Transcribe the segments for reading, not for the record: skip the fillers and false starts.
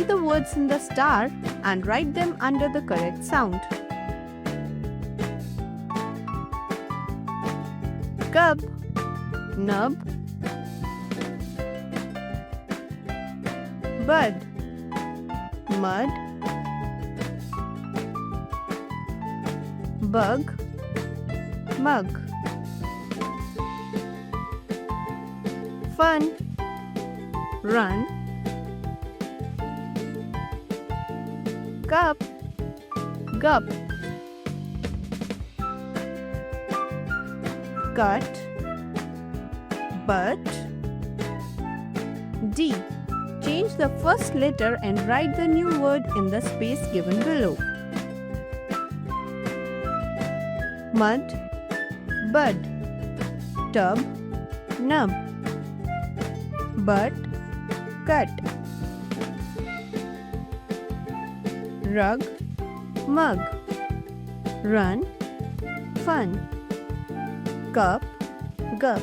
See the words in the star and write them under the correct sound. Cub, nub, bud, mud, bug, mug, fun, run, cup, gup, cut, but, D. Change the first letter and write the new word in the space given below. Mud, bud, tub, nub, but, cut, rug, mug, run, fun, cup, gup.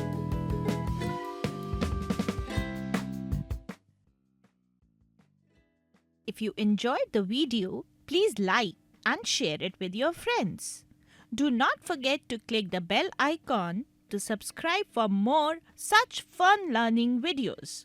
If you enjoyed the video, please like and share it with your friends. Do not forget to click the bell icon to subscribe for more such fun learning videos.